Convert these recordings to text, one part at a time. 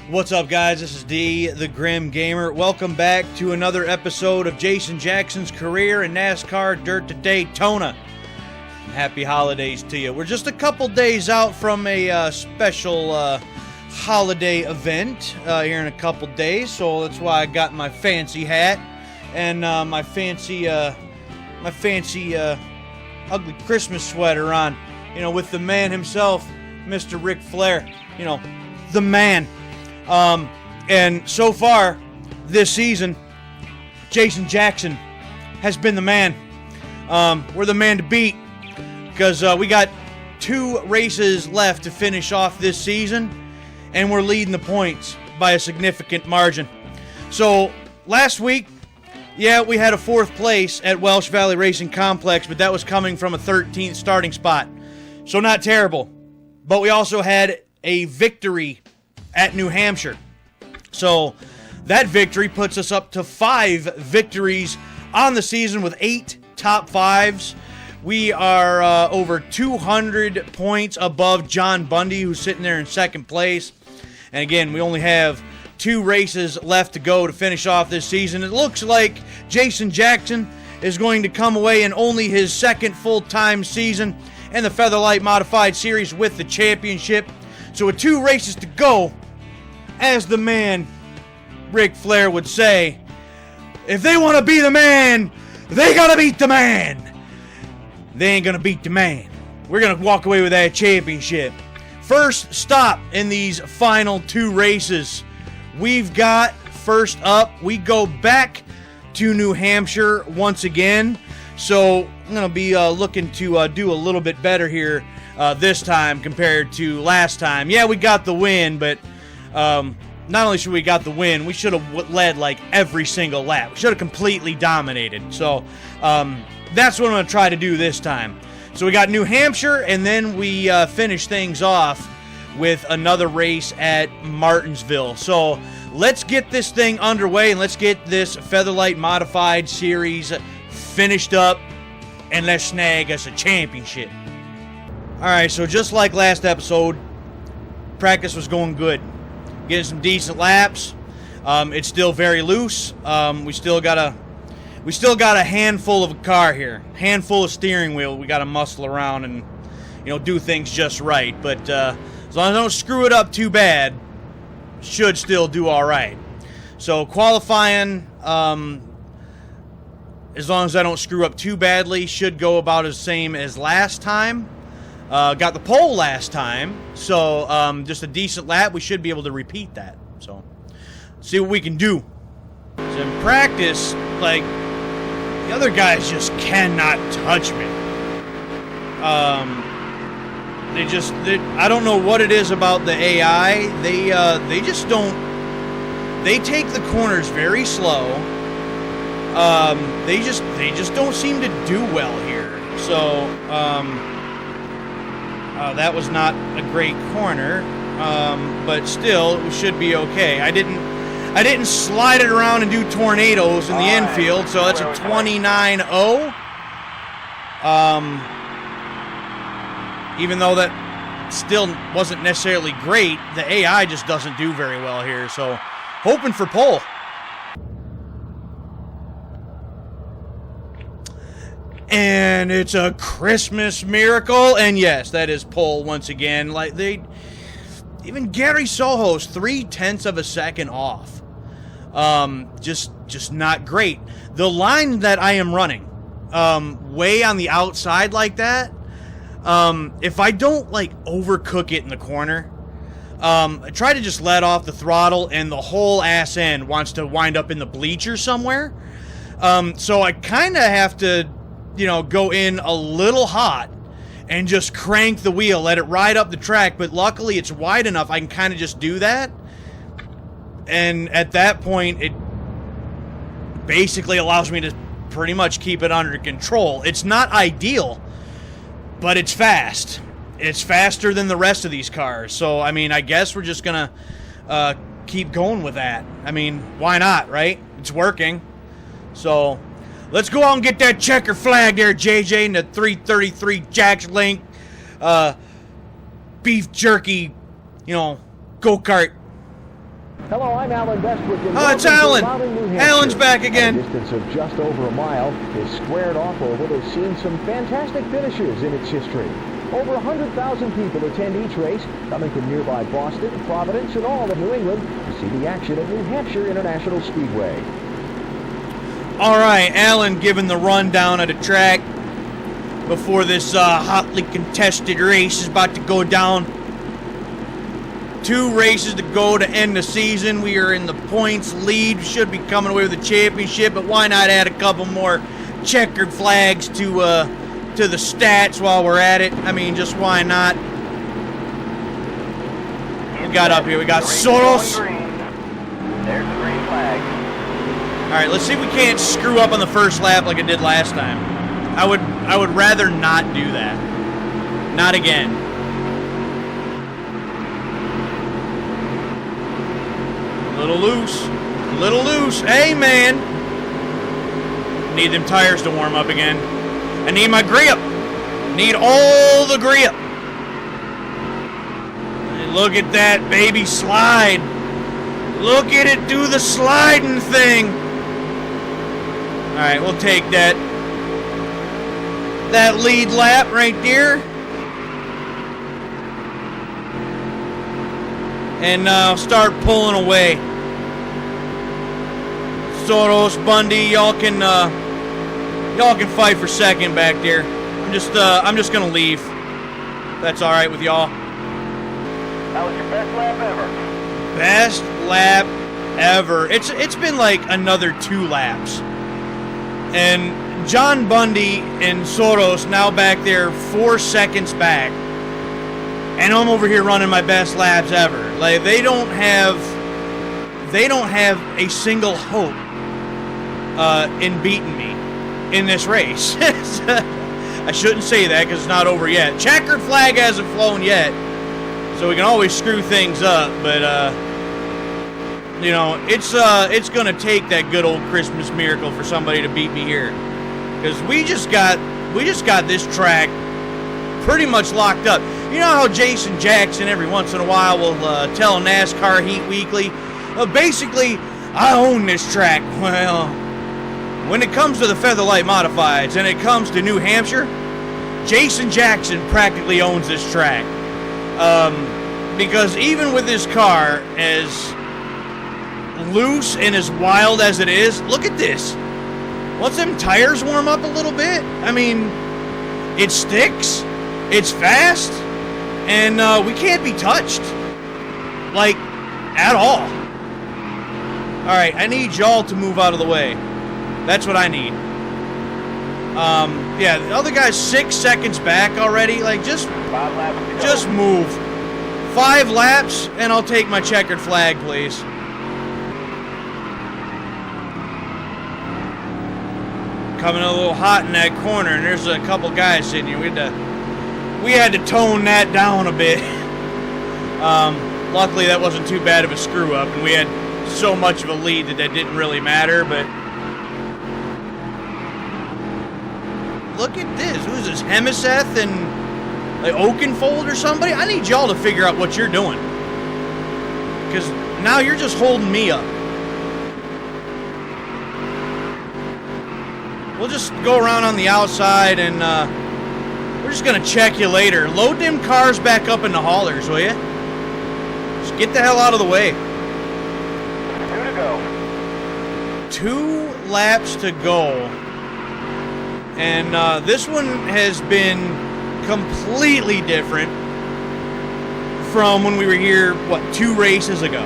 What's up, guys? This is D, the Grim Gamer. Welcome back to another episode of Jason Jackson's Career in NASCAR Dirt to Daytona. Happy holidays to you. We're just a couple days out from a special holiday event here in a couple days, so that's why I got my fancy hat and my fancy ugly Christmas sweater on, you know, with the man himself, Mr. Ric Flair, you know, the man. And so far this season, Jason Jackson has been the man. We're the man to beat because we got 2 races left to finish off this season, and we're leading the points by a significant margin. So last week, yeah, we had a 4th place at Welsh Valley Racing Complex, but that was coming from a 13th starting spot. So not terrible. But we also had a victory at New Hampshire. So that victory puts us up to 5 victories on the season with 8 top 5s. We are over 200 points above John Bundy, who's sitting there in 2nd place. And again, we only have 2 races left to go to finish off this season. It looks like Jason Jackson is going to come away in only his 2nd full-time season in the Featherlite Modified Series with the championship. So with 2 races to go, as the man Ric Flair would say, if they want to be the man, they gotta beat the man. They ain't gonna beat the man. We're gonna walk away with that championship. First stop in these final 2 races. We've got, first up, we go back to New Hampshire once again. So I'm going to be looking to do a little bit better here this time compared to last time. Yeah, we got the win, but not only should we got the win, we should have led like every single lap. We should have completely dominated. So that's what I'm going to try to do this time. So we got New Hampshire, and then we finish things off with another race at Martinsville. So let's get this thing underway, and let's get this Featherlite Modified Series finished up, and let's snag us a championship. Alright, so just like last episode, practice was going good. Getting some decent laps. It's still very loose. We still got a handful of a car here. Handful of steering wheel we got to muscle around and, you know, do things just right. But as long as I don't screw it up too bad, should still do all right. So qualifying, as long as I don't screw up too badly, should go about as same as last time. Got the pole last time, so just a decent lap. We should be able to repeat that. So see what we can do. So in practice, like, the other guys just cannot touch me. I don't know what it is about the AI. They just don't. They take the corners very slow. They just don't seem to do well here. So that was not a great corner, but still it should be okay. I didn't slide it around and do tornadoes in the infield, so that's a 29-0. Even though that still wasn't necessarily great, the AI just doesn't do very well here. So hoping for pole. And it's a Christmas miracle, and yes, that is pole once again. Like even Gary Soho's 0.3 of a second off. Just not great. The line that I am running, way on the outside like that, if I don't like overcook it in the corner, I try to just let off the throttle, and the whole ass end wants to wind up in the bleacher somewhere. So I kind of have to, you know, go in a little hot and just crank the wheel, let it ride up the track, but luckily it's wide enough I can kind of just do that. And at that point, it basically allows me to pretty much keep it under control. It's not ideal, but it's fast. It's faster than the rest of these cars. So, I mean, I guess we're just going to keep going with that. I mean, why not, right? It's working. So let's go out and get that checker flag there, JJ, in the 333 Jack's Link beef jerky, you know, go-kart Hello, I'm Alan Bestwick. Oh, it's Alan. Alan's back again. A distance of just over a mile, this squared-off oval has seen some fantastic finishes in its history. Over 100,000 people attend each race, coming from nearby Boston, Providence, and all of New England to see the action at New Hampshire International Speedway. All right, Alan giving the rundown of the track before this hotly contested race is about to go down. 2 races to go to end the season. We are in the points lead. Should be coming away with the championship, but why not add a couple more checkered flags to the stats while we're at it? I mean, just why not? We got up here. We got Soros. There's the green flag. All right, let's see if we can't screw up on the first lap like I did last time. I would rather not do that. Not again. Little loose. Hey, man. Need them tires to warm up again. I need my grip. Need all the grip. And look at that baby slide. Look at it do the sliding thing. All right, we'll take that lead lap right there. And start pulling away. Soros, Bundy, y'all can fight for second back there. I'm just gonna leave. That's all right with y'all. That was your best lap ever. Best lap ever. It's been like another 2 laps. And John Bundy and Soros now back there 4 seconds back. And I'm over here running my best laps ever. Like they don't have a single hope in beating me in this race. I shouldn't say that because it's not over yet. Checkered flag hasn't flown yet, so we can always screw things up. But you know, it's gonna take that good old Christmas miracle for somebody to beat me here, because we just got this track pretty much locked up. You know how Jason Jackson every once in a while will tell NASCAR Heat Weekly, basically, I own this track. Well, when it comes to the Featherlite Modifieds and it comes to New Hampshire, Jason Jackson practically owns this track. Because even with this car as loose and as wild as it is, look at this. Once them tires warm up a little bit, I mean, it sticks, it's fast, and we can't be touched. Like, at all. Alright, I need y'all to move out of the way. That's what I need. Yeah, the other guy's 6 seconds back already. Like, just move. 5 laps, and I'll take my checkered flag, please. Coming a little hot in that corner, and there's a couple guys sitting here. We had to tone that down a bit. Luckily, that wasn't too bad of a screw-up, and we had so much of a lead that didn't really matter, but look at this. Who is this, Hemiseth and like Oakenfold or somebody? I need y'all to figure out what you're doing, because now you're just holding me up. We'll just go around on the outside, and we're just going to check you later. Load them cars back up in the haulers, will you? Just get the hell out of the way. 2 to go. 2 laps to go. And this one has been completely different from when we were here, 2 races ago.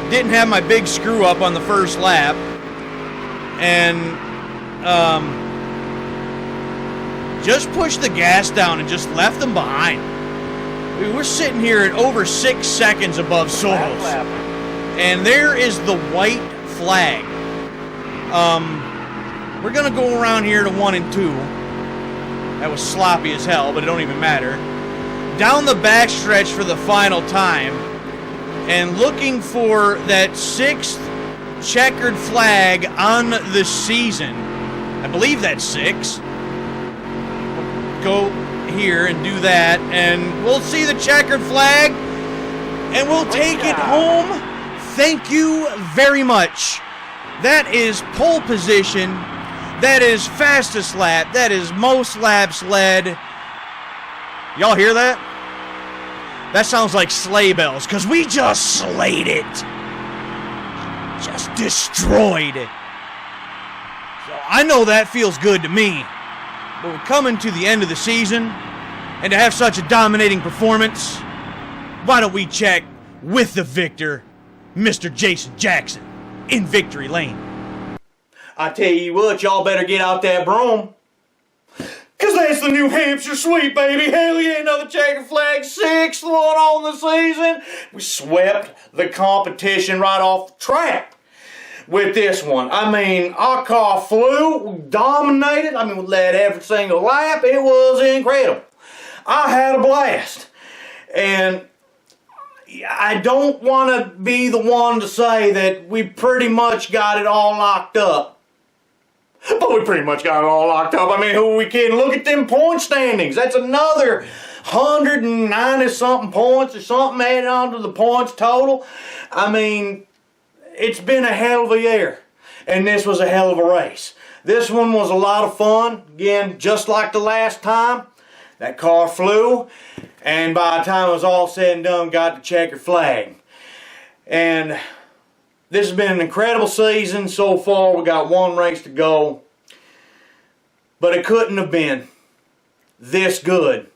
Didn't have my big screw up on the first lap. And just pushed the gas down and just left them behind. We're sitting here at over 6 seconds above Soros. And there is the white flag. We're going to go around here to 1 and 2. That was sloppy as hell, but it don't even matter. Down the backstretch for the final time. And looking for that 6th checkered flag on the season. I believe that's 6. Go here and do that, and we'll see the checkered flag. and we'll take it home. Thank you very much. That is pole position. That is fastest lap. That is most laps led. Y'all hear that? That sounds like sleigh bells, because we just slayed it. Just destroyed it. So I know that feels good to me. But we're coming to the end of the season, and to have such a dominating performance, why don't we check with the victor, Mr. Jason Jackson, in victory lane. I tell you what, y'all better get out that broom. Cause that's the New Hampshire sweep, baby. Hell yeah, another checker flag, 6th one on the season. We swept the competition right off the track with this one. I mean, our car flew, we dominated. I mean, we led every single lap. It was incredible. I had a blast. And I don't want to be the one to say that we pretty much got it all locked up. But we pretty much got it all locked up. I mean, who are we kidding? Look at them point standings. That's another 190-something points or something added on to the points total. I mean, it's been a hell of a year. And this was a hell of a race. This one was a lot of fun. Again, just like the last time, that car flew. And by the time it was all said and done, got the checkered flag. And this has been an incredible season so far. We got one race to go. But it couldn't have been this good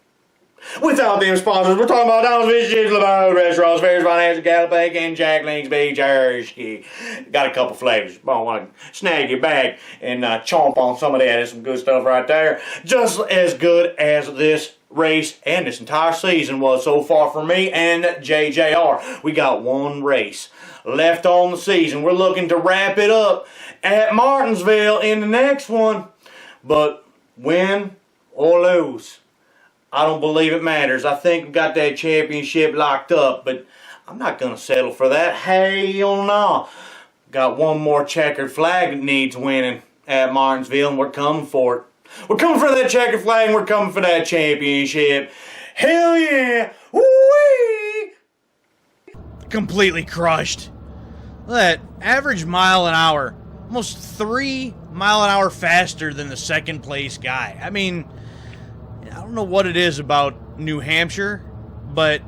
without them sponsors. We're talking about Donald's Fish Chips, LeBeau Restaurants, Ferris Financial, Gallup, and Jack Link's Beach Hershey. Got a couple flavors. I want to snag your bag and chomp on some of that. There's some good stuff right there. Just as good as this race and this entire season was so far for me and JJR. We got one race left on the season. We're looking to wrap it up at Martinsville in the next one. But win or lose, I don't believe it matters. I think we've got that championship locked up, but I'm not going to settle for that. Hell no. Got one more checkered flag that needs winning at Martinsville, and we're coming for it. We're coming for that checkered flag, and we're coming for that championship. Hell yeah! Woo-wee! Completely crushed. That average mile an hour, almost 3 mile an hour faster than the second place guy. I mean, I don't know what it is about New Hampshire, but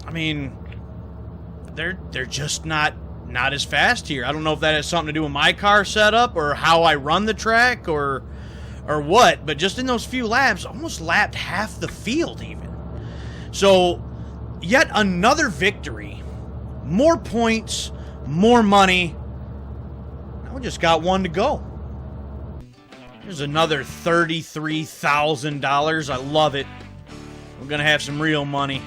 I mean, they're just not as fast here. I don't know if that has something to do with my car setup or how I run the track or what, but just in those few laps, almost lapped half the field even. So, yet another victory. More points, more money. Now we just got one to go. There's another $33,000. I love it. We're going to have some real money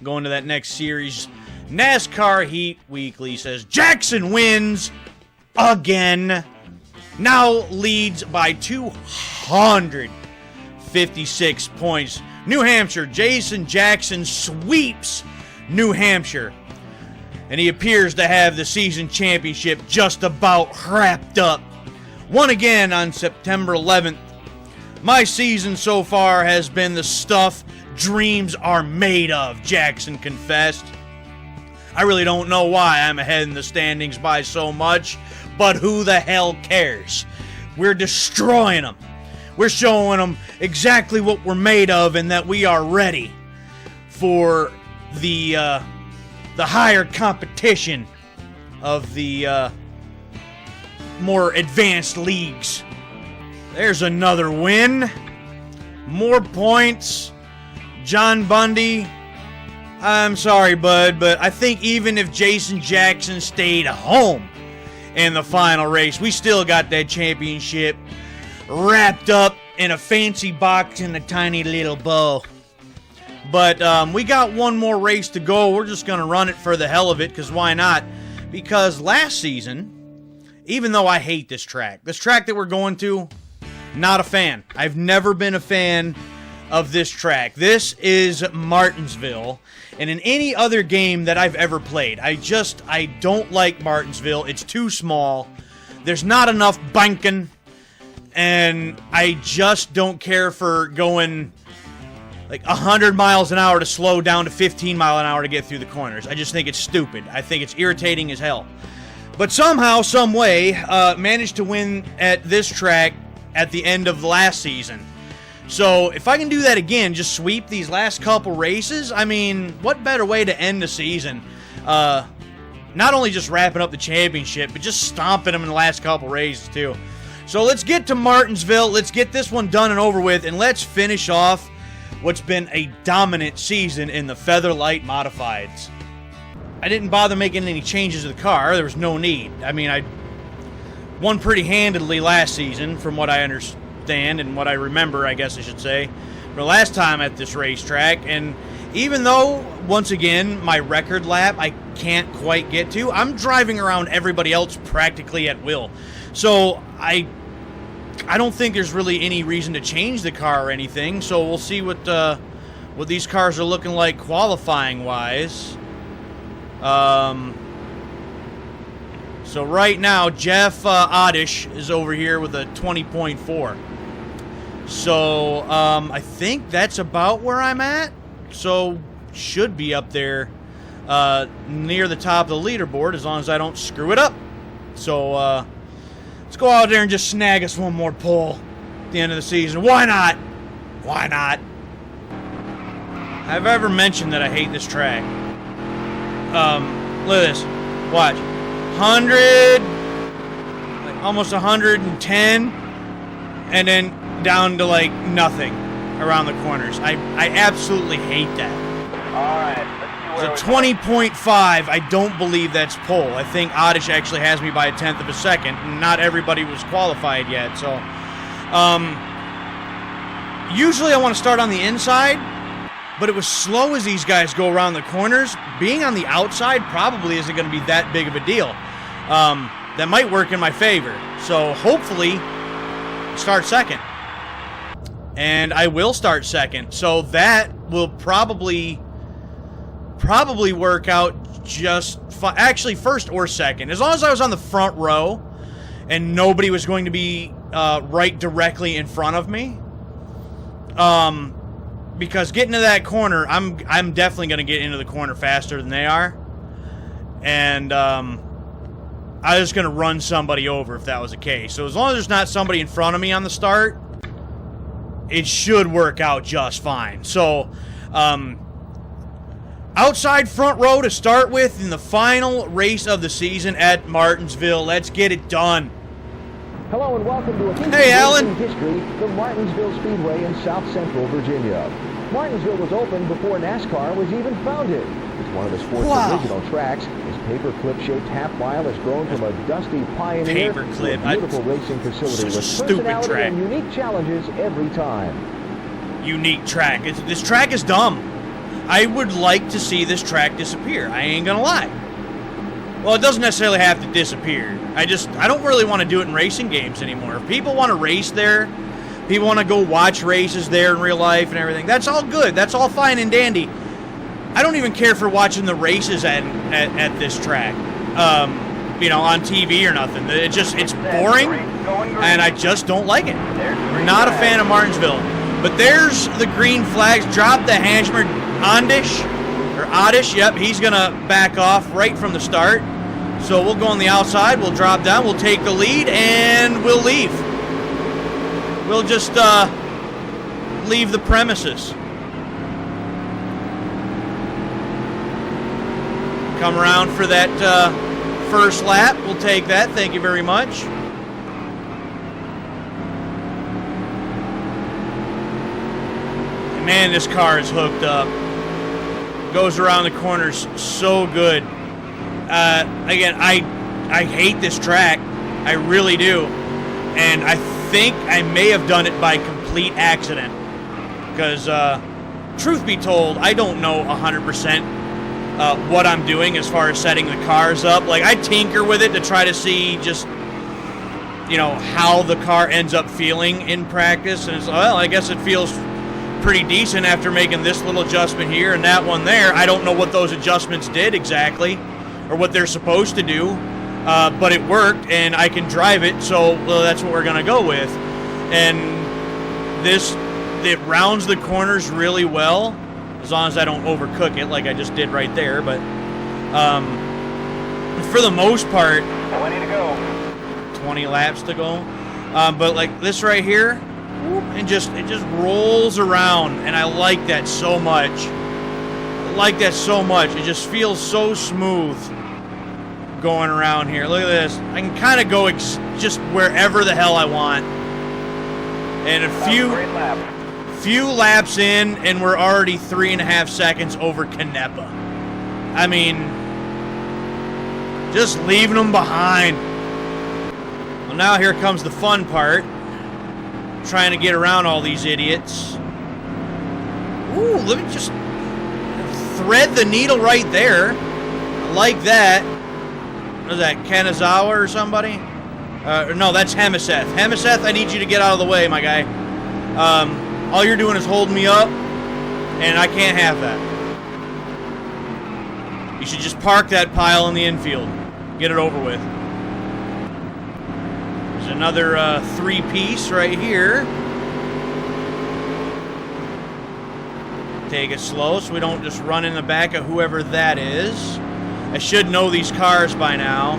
going to that next series. NASCAR Heat Weekly says Jackson wins again. Now leads by 256 points. New Hampshire, Jason Jackson sweeps New Hampshire. And he appears to have the season championship just about wrapped up. Won again on September 11th. My season so far has been the stuff dreams are made of, Jackson confessed. I really don't know why I'm ahead in the standings by so much, but who the hell cares? We're destroying them. We're showing them exactly what we're made of and that we are ready for the higher competition of the more advanced leagues. There's another win. More points. John Bundy, I'm sorry, bud, but I think even if Jason Jackson stayed home in the final race, we still got that championship wrapped up in a fancy box in a tiny little bow. But we got one more race to go. We're just going to run it for the hell of it, because why not? Because last season, even though I hate this track that we're going to, not a fan. I've never been a fan of this track. This is Martinsville, and in any other game that I've ever played, I don't like Martinsville. It's too small. There's not enough banking, and I just don't care for going like 100 miles an hour to slow down to 15 mile an hour to get through the corners. I just think it's stupid. I think it's irritating as hell. But somehow, some way, managed to win at this track at the end of last season. So if I can do that again, just sweep these last couple races, I mean, what better way to end the season? Not only just wrapping up the championship, but just stomping them in the last couple races too. So let's get to Martinsville. Let's get this one done and over with, and let's finish off what's been a dominant season in the Featherlite Modifieds. I didn't bother making any changes to the car. There was no need. I mean, I won pretty handedly last season, from what I understand and what I remember, I guess I should say, from the last time at this racetrack. And even though, once again, my record lap I can't quite get to, I'm driving around everybody else practically at will. So I don't think there's really any reason to change the car or anything. So we'll see what these cars are looking like qualifying wise. So right now, Jeff Oddish is over here with a 20.4. So I think that's about where I'm at. So should be up there near the top of the leaderboard as long as I don't screw it up. So let's go out there and just snag us one more pole at the end of the season. Why not? Why not? Have I ever mentioned that I hate this track? Look at this. Watch. 100, like almost 110, and then down to like nothing around the corners. I absolutely hate that. All right, let's see where So 20.5, I don't believe that's pole. I think Oddish actually has me by a tenth of a second, and not everybody was qualified yet. So, usually I want to start on the inside, but it was slow as these guys go around the corners. Being on the outside probably isn't going to be that big of a deal. That might work in my favor. So hopefully start second. And I will start second. So that will probably work out just fine. Actually, first or second. As long as I was on the front row and nobody was going to be right directly in front of me. Because getting to that corner, I'm definitely going to get into the corner faster than they are. And I was going to run somebody over if that was the case. So as long as there's not somebody in front of me on the start, it should work out just fine. So outside front row to start with in the final race of the season at Martinsville. Let's get it done. Hello and welcome to a piece Hey, of Alan. racing history, the Martinsville Speedway in South Central Virginia. Martinsville was opened before NASCAR was even founded. It's one of the sport's original tracks. This paperclip-shaped half-mile has grown from a dusty pioneer to a beautiful racing facility with personality and unique challenges every time. Unique track. This track is dumb. I would like to see this track disappear. I ain't gonna lie. Well, it doesn't necessarily have to disappear. I don't really want to do it in racing games anymore. If people want to race there, people want to go watch races there in real life and everything, that's all good. That's all fine and dandy. I don't even care for watching the races at this track, on TV or nothing. It's boring, and I just don't like it. Not a fan of Martinsville. But there's the green flags. Drop the Hanschmer Oddish. Yep, he's going to back off right from the start. So we'll go on the outside. We'll drop down. We'll take the lead, and we'll leave. We'll just leave the premises. Come around for that first lap. We'll take that. Thank you very much. Man, this car is hooked up. Goes around the corners so good. Again, I hate this track. I really do. And I think I may have done it by complete accident. Because, truth be told, I don't know 100% what I'm doing as far as setting the cars up. Like, I tinker with it to try to see just, how the car ends up feeling in practice. And it's, well, I guess it feels pretty decent after making this little adjustment here and that one there. I don't know what those adjustments did exactly or what they're supposed to do, but it worked and I can drive it, so that's what we're going to go with. And this it rounds the corners really well, as long as I don't overcook it like I just did right there. But for the most part, 20 to go. 20 laps to go. But like this right here, it just rolls around, and I like that so much. It just feels so smooth going around here. Look at this. I can kind of go just wherever the hell I want. And a few laps in, and we're already 3.5 seconds over Canepa. I mean, just leaving them behind. Well, now here comes the fun part. Trying to get around all these idiots. Ooh, let me just thread the needle right there. I like that. What is that, Kanazawa or somebody? No, that's Hemiseth. Hemiseth, I need you to get out of the way, my guy. All you're doing is holding me up, and I can't have that. You should just park that pile in the infield. Get it over with. There's another 3-piece right here. Take it slow so we don't just run in the back of whoever that is. I should know these cars by now,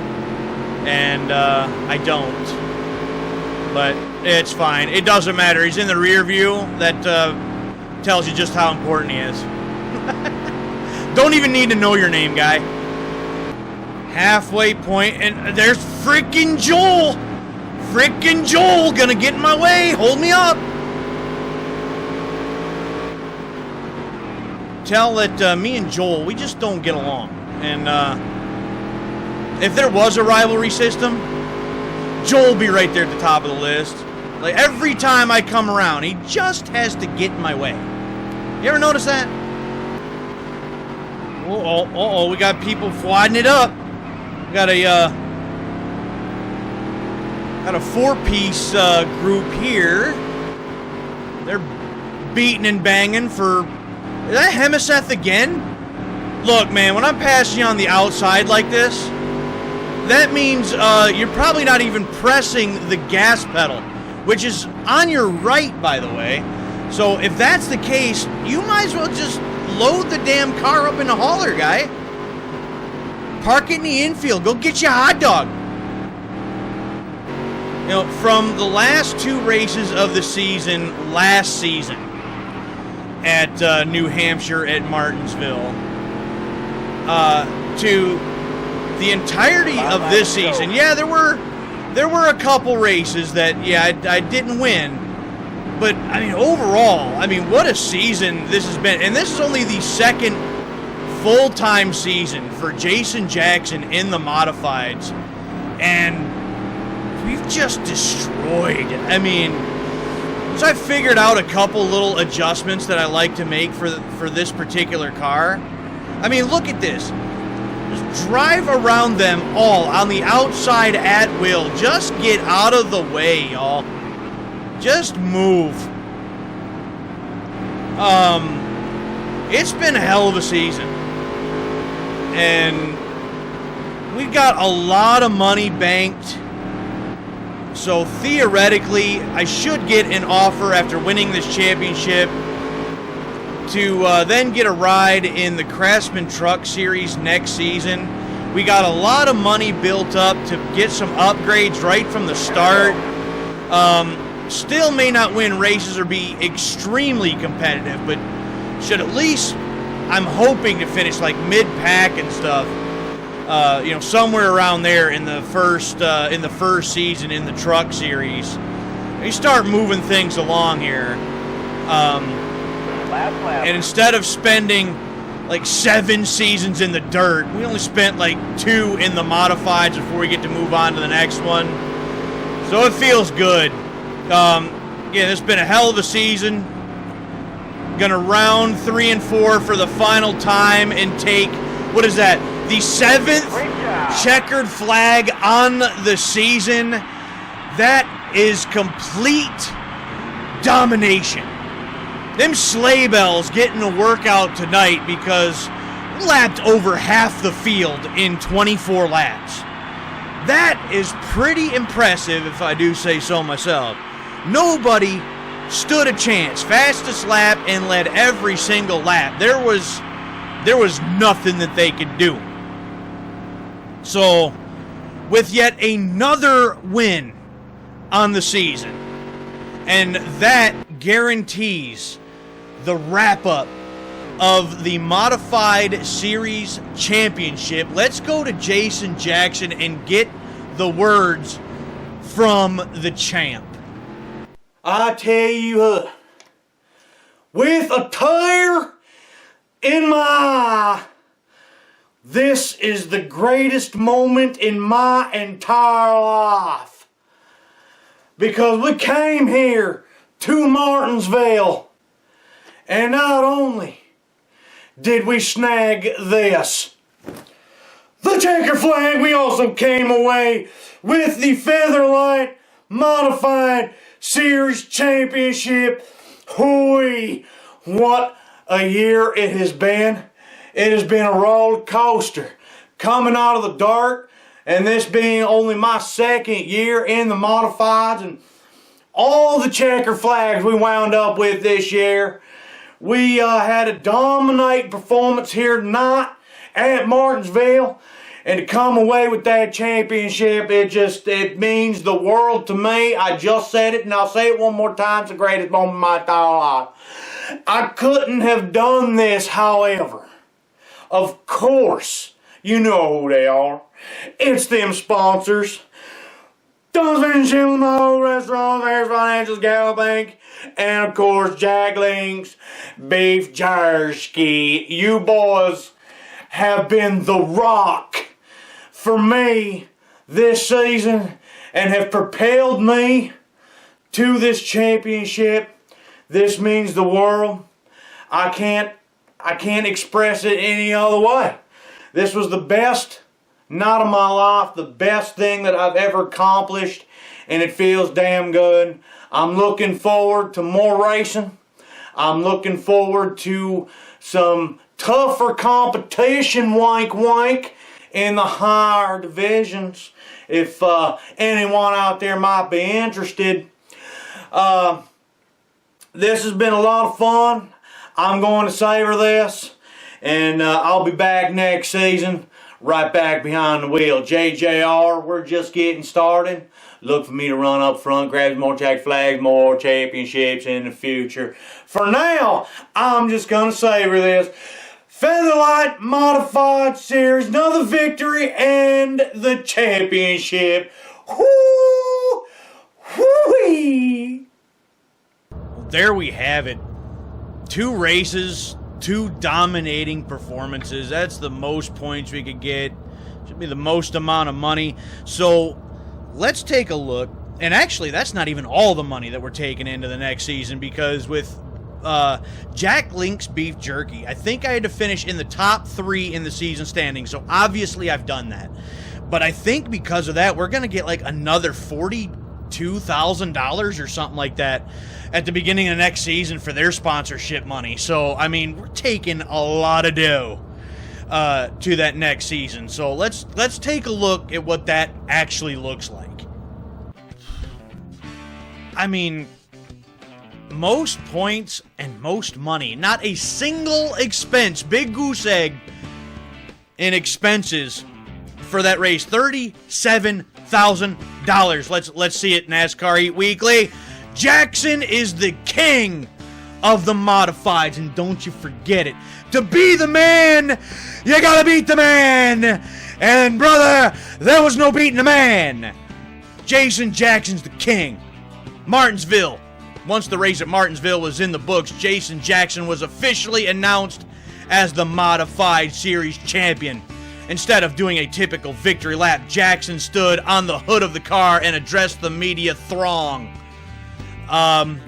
and I don't. But it's fine. It doesn't matter. He's in the rear view. That tells you just how important he is. Don't even need to know your name, guy. Halfway point, and there's freaking Joel. Freaking Joel gonna get in my way. Hold me up. Tell that me and Joel, we just don't get along. And if there was a rivalry system, Joel would be right there at the top of the list. Like, every time I come around, he just has to get in my way. You ever notice that? Uh-oh, we got people wadding it up. We got a 4-piece group here. They're beating and banging for... Is that Hemiseth again? Look, man, when I'm passing you on the outside like this, that means you're probably not even pressing the gas pedal, which is on your right, by the way. So if that's the case, you might as well just load the damn car up in the hauler, guy. Park it in the infield. Go get you a hot dog. You know, from the last 2 races of the season, last season, at New Hampshire at Martinsville, to the entirety of this season. Yeah, there were a couple races that, I didn't win. But, I mean, overall, I mean, what a season this has been. And this is only the second full-time season for Jason Jackson in the modifieds. And we've just destroyed. I mean, so I figured out a couple little adjustments that I like to make for this particular car. I mean, look at this. Just drive around them all on the outside at will. Just get out of the way, y'all. Just move. It's been a hell of a season. And we've got a lot of money banked. So theoretically, I should get an offer after winning this championship to then get a ride in the Craftsman Truck Series next season. We got a lot of money built up to get some upgrades right from the start. Still may not win races or be extremely competitive, but should at least, I'm hoping to finish like mid-pack and stuff. Somewhere around there in the first season in the Truck Series. We start moving things along here. And instead of spending like 7 seasons in the dirt, we only spent like 2 in the modifieds before we get to move on to the next one. So it feels good. It's been a hell of a season. Gonna round 3 and 4 for the final time and take, what is that? The 7th checkered flag on the season. That is complete domination. Them sleigh bells getting a workout tonight because we lapped over half the field in 24 laps. That is pretty impressive, if I do say so myself. Nobody stood a chance. Fastest lap and led every single lap. There was nothing that they could do. So, with yet another win on the season, and that guarantees the wrap-up of the Modified Series Championship. Let's go to Jason Jackson and get the words from the champ. I tell you what, with a tear in my eye, this is the greatest moment in my entire life. Because we came here to Martinsville, and not only did we snag this, the checker flag, we also came away with the Featherlite Modified Series Championship. Hooey, what a year it has been. It has been a roller coaster. Coming out of the dirt, and this being only my second year in the modifieds, and all the checker flags we wound up with this year. We had a dominating performance here tonight at Martinsville, and to come away with that championship, it means the world to me. I just said it, and I'll say it one more time. It's the greatest moment of my entire life. I couldn't have done this, however. Of course, you know who they are. It's them sponsors. Dunsman, Shilmo, Restaurants, Harris Financials, Gallup Bank, and of course, Jack Link's Beef Jerky. You boys have been the rock for me this season and have propelled me to this championship. This means the world. I can't express it any other way. This was the best night of my life, the best thing that I've ever accomplished, and it feels damn good. I'm looking forward to more racing. I'm looking forward to some tougher competition, wink wink, in the higher divisions, if anyone out there might be interested. This has been a lot of fun. I'm going to savor this, and I'll be back next season, right back behind the wheel. JJR, we're just getting started. Look for me to run up front, grab more check flags, more championships in the future. For now, I'm just going to savor this. Featherlite Modified Series, another victory, and the championship. Whoo! Whoo-wee! There we have it. 2 races, 2 dominating performances. That's the most points we could get. Should be the most amount of money. So let's take a look. And actually, that's not even all the money that we're taking into the next season, because with Jack Link's Beef Jerky, I think I had to finish in the top 3 in the season standings. So obviously I've done that. But I think because of that, we're going to get like another $42,000 or something like that at the beginning of next season for their sponsorship money. So, I mean, we're taking a lot of dough to that next season. So let's take a look at what that actually looks like. I mean, most points and most money. Not a single expense. Big goose egg in expenses for that race. $37,000. Let's see it, NASCAR Eat Weekly. Jackson is the king of the modifieds, and don't you forget it. To be the man, you gotta beat the man. And brother, there was no beating the man. Jason Jackson's the king. Martinsville. Once the race at Martinsville was in the books, Jason Jackson was officially announced as the Modified Series champion. Instead of doing a typical victory lap, Jackson stood on the hood of the car and addressed the media throng.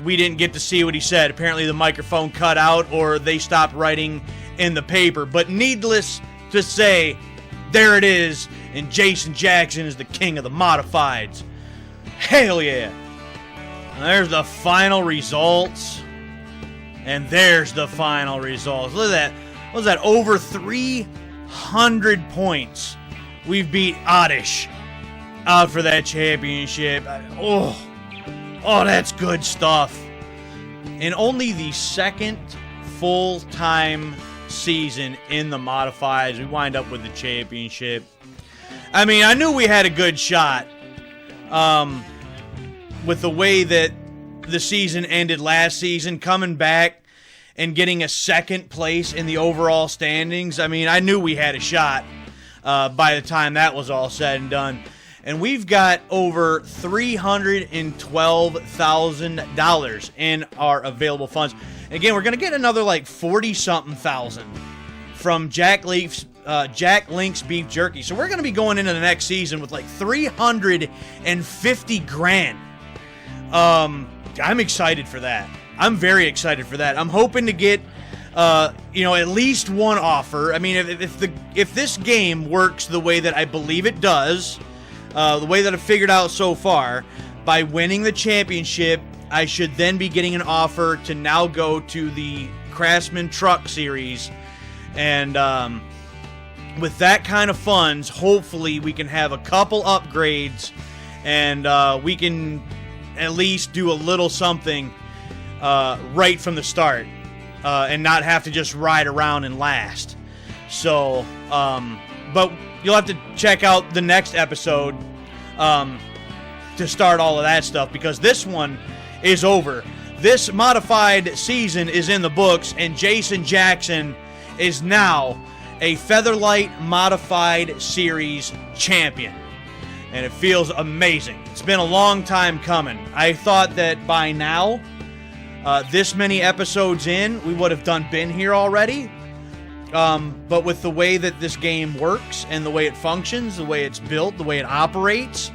We didn't get to see what he said. Apparently the microphone cut out, or they stopped writing in the paper. But needless to say, there it is, and Jason Jackson is the king of the modifieds. Hell yeah. And there's the final results. And there's the final results. Look at that. What was that? Over 300 points. We've beat Oddish out for that championship. Oh, that's good stuff. in only the second full-time season in the modifieds, we wind up with the championship. I mean, I knew we had a good shot with the way that the season ended last season, coming back and getting a second place in the overall standings. I mean, I knew we had a shot by the time that was all said and done. And we've got over $312,000 in our available funds. Again, we're going to get another like 40-something thousand from Jack Link's Beef Jerky. So we're going to be going into the next season with like $350,000. I'm excited for that. I'm very excited for that. I'm hoping to get, at least one offer. I mean, if this game works the way that I believe it does, the way that I've figured out so far, by winning the championship, I should then be getting an offer to now go to the Craftsman Truck Series. And with that kind of funds, hopefully we can have a couple upgrades and we can at least do a little something right from the start and not have to just ride around and last. So, but you'll have to check out the next episode to start all of that stuff, because this one is over. This modified season is in the books, and Jason Jackson is now a Featherlite Modified Series champion. And it feels amazing. It's been a long time coming. I thought that by now, this many episodes in, we would have been here already. But with the way that this game works and the way it functions, the way it's built, the way it operates,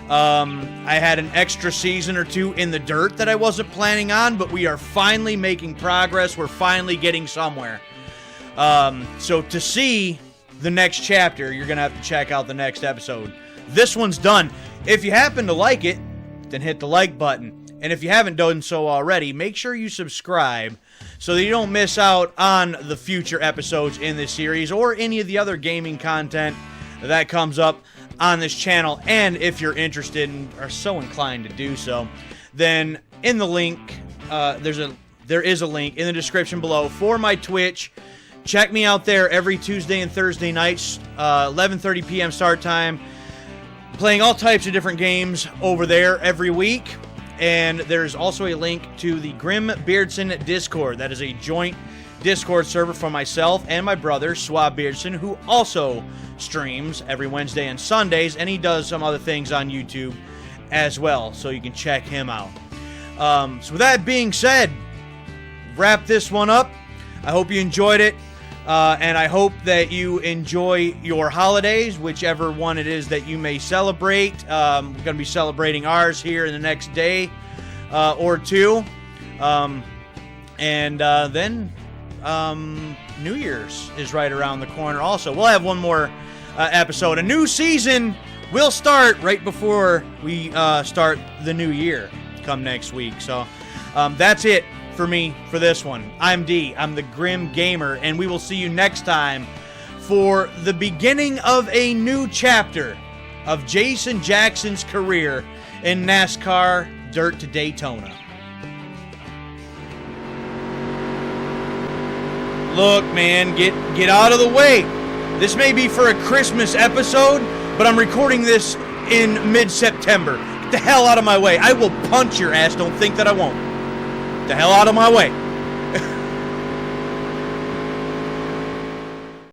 I had an extra season or two in the dirt that I wasn't planning on, but we are finally making progress. We're finally getting somewhere. So to see the next chapter, you're going to have to check out the next episode. This one's done. If you happen to like it, then hit the like button. And if you haven't done so already, make sure you subscribe so that you don't miss out on the future episodes in this series or any of the other gaming content that comes up on this channel. And if you're interested and are so inclined to do so, then in the link, there is a link in the description below for my Twitch. Check me out there every Tuesday and Thursday nights, 11:30 p.m. start time. Playing all types of different games over there every week. And there's also a link to the Grim Beardson Discord. That is a joint Discord server for myself and my brother, Swab Beardson, who also streams every Wednesday and Sundays, and he does some other things on YouTube as well, so you can check him out. So with that being said, wrap this one up. I hope you enjoyed it. And I hope that you enjoy your holidays, whichever one it is that you may celebrate. We're going to be celebrating ours here in the next day or two. And then New Year's is right around the corner also. We'll have one more episode. A new season will start right before we start the new year come next week. So that's it for me for this one. I'm D. I'm the Grim Gamer, and we will see you next time for the beginning of a new chapter of Jason Jackson's career in NASCAR Dirt to Daytona. Look, man, get out of the way. This may be for a Christmas episode, but I'm recording this in mid-September. Get the hell out of my way. I will punch your ass. Don't think that I won't. The hell out of my way.